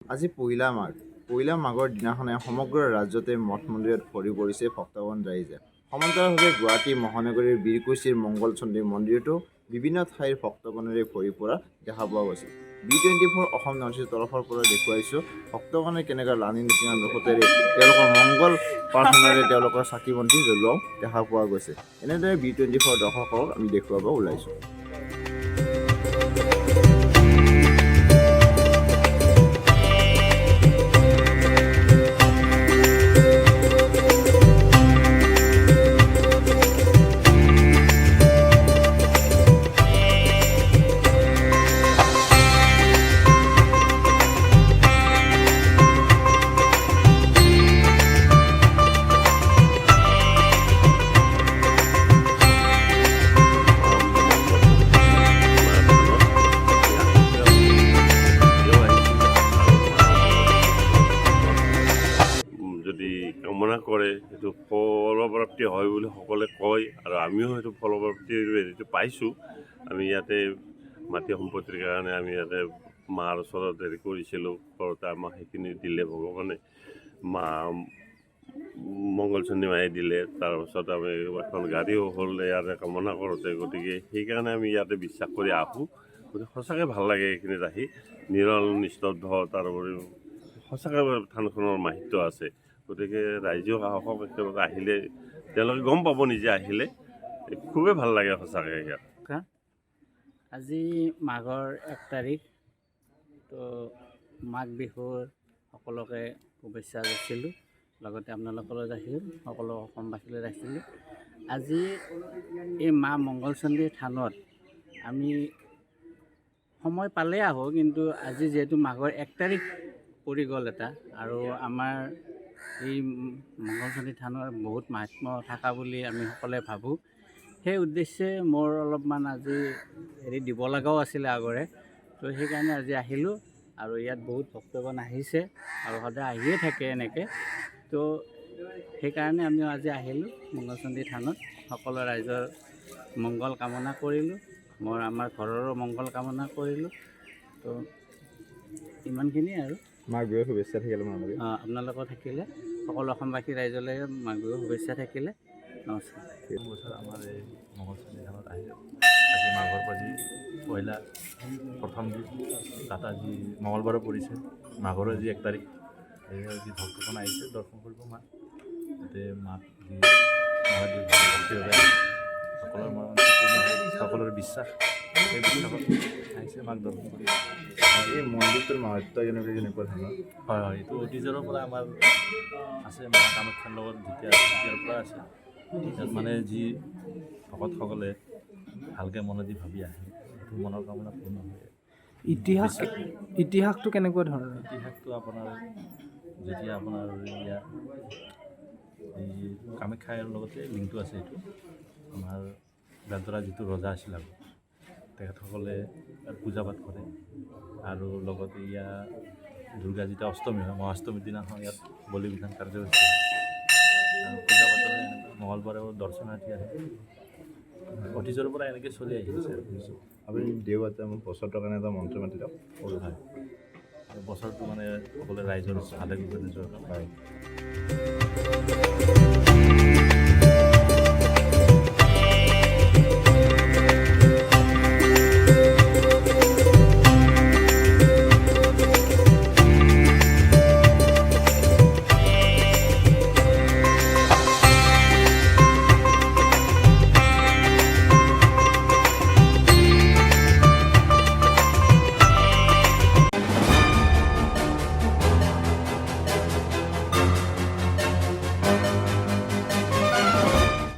আজি পহিলা মাঘৰ দিনাখনে সমগ্ৰ ৰাজ্যতে মঠ মন্দিৰত ভৰি পৰিছে ভক্তগণ ৰাইজে। সমান্তৰালভাৱে গুৱাহাটী মহানগৰীৰ বীৰকুছিৰ মংগলচন্দ্ৰী মন্দিৰতো বিভিন্ন ঠাইৰ ভক্তগণেৰে ভৰি পৰা দেখা পোৱা গৈছে। B24 অসম নৰ্থ ইষ্ট তৰফৰ পৰা দেখুৱাইছোঁ ভক্তগণে কেনেকৈ লানি নিচিনা নখতেৰে তেওঁলোকৰ মংগল প্ৰাৰ্থনাৰে তেওঁলোকৰ চাকি বন্তি জ্বলোৱাও দেখা পোৱা গৈছে। এনেদৰে B24 দৰ্শকক আমি দেখুৱাব ওলাইছোঁ। যদি কামনা কৰে সেইটো ফলপ্ৰাপ্তি হয় বুলি সকলোৱে কয় আৰু আমিও সেইটো ফলপ্ৰাপ্তিৰ হেৰিটো পাইছোঁ। আমি ইয়াতে মাটি সম্পত্তিৰ কাৰণে আমি ইয়াতে মাৰ ওচৰত হেৰি কৰিছিলোঁ, ঘৰতে আমাক সেইখিনি দিলে ভগৱানে, মা মংগলচন্দ্ৰী মায়ে দিলে। তাৰপাছত আমি এখন গাড়ীও হ'ল ইয়াতে কামনা কৰোঁতে, গতিকে সেইকাৰণে আমি ইয়াতে বিশ্বাস কৰি আহোঁ। গতিকে সঁচাকৈ ভাল লাগে এইখিনিত আহি, নিৰল নিস্তব্ধ, তাৰোপৰি সঁচাকৈ থানখনৰ মাহিত্য আছে। গতিকে ৰাইজেও সাহসক একেলগে আহিলে তেওঁলোকে গম পাব, নিজে আহিলে খুবেই ভাল লাগে সঁচাকৈ ইয়াত। আজি মাঘৰ 1 তাৰিখ, তো মাঘ বিহুৰ সকলোকে শুভেচ্ছা যাচিলোঁ, লগতে আপোনালোকলৈ যাচিলোঁ, সকলো অসমবাসীলৈ যাচিলোঁ। আজি এই মা মংগলচন্দ্ৰী থানত আমি সময় পালে আহোঁ, কিন্তু আজি যিহেতু মাঘৰ 1 তাৰিখ পৰি গ'ল এটা, আৰু আমাৰ এই মংগলচন্দ্ৰী থানৰ বহুত মাহাত্ম্য থকা বুলি আমি সকলোৱে ভাবোঁ। সেই উদ্দেশ্যে মোৰ অলপমান আজি হেৰি দিব লগাও আছিলে আগৰে, তো সেইকাৰণে আজি আহিলোঁ। আৰু ইয়াত বহুত ভক্তগণ আহিছে আৰু সদায় আহিয়ে থাকে এনেকৈ, তো সেইকাৰণে আমি আজি আহিলোঁ মংগলচন্দ্ৰী থানত, সকলো ৰাইজৰ মংগল কামনা কৰিলোঁ, আমাৰ ঘৰৰো মংগল কামনা কৰিলোঁ। তো ইমানখিনিয়ে আৰু। মাঘ বিহুৰ শুভেচ্ছা থাকিলে আপোনালোকৰ থাকিলে, সকলো অসমবাসী ৰাইজলৈ মাঘ বিহুৰ শুভেচ্ছা থাকিলে। নমস্কাৰ। বছৰ আমাৰ এই মংগলচন্দ্ৰী থানত আহিলোঁ। আজি মাঘৰ আজি পহিলা প্ৰথম দিন, তাত আজি মঙলবাৰো পৰিছে, মাঘৰ আজি 1 তাৰিখ। যি ভক্তগণ আহিছে দৰ্শন কৰিব মাক, তাতে মাক যি সকলোৰে মন সকলোৰে বিশ্বাস, সেই বিশ্বাসত আহিছে মাক দৰ্শন কৰি। এই মন্দিৰটোৰ মাহাত্য কেনেকুৱা ধৰণৰ? হয় হয়, এইটো অতীজৰ পৰা আমাৰ আছে, মা কামাখ্যাৰ লগত তেতিয়াৰ পৰা আছে। ইয়াত মানে যি ভকতসকলে ভালকৈ মনেদি ভাবি আহে, সেইটো মনৰ কামনা পূৰ্ণ হয়। ইতিহাসটো কেনেকুৱা ধৰণৰ? ইতিহাসটো আপোনাৰ যেতিয়া আপোনাৰ ইয়াত এই কামাখ্যাৰ লগতে লিংকটো আছে। এইটো আমাৰ বেলতৰা যিটো ৰজা আছিল আগত, তেখেতসকলে পূজা পাঠ কৰে, আৰু লগতে ইয়াত দুৰ্গা যেতিয়া অষ্টমী হয়, মহাষ্টমীৰ দিনাখন ইয়াত বলি বিধান কাৰ্যসূচী হয়, আৰু পূজা পাঠৰে মঙলবাৰেও দৰ্শনাৰ্থী আহে। অতীজৰ পৰা এনেকৈ চলি আহিছে। আপুনি দেওবাৰে বছৰটোৰ কাৰণে এটা মন্ত্ৰ মাতি দিয়ক। হয়, বছৰটো মানে সকলোৱে ৰাইজৰ ভালে কুশলে যোৱাৰ কাৰণে।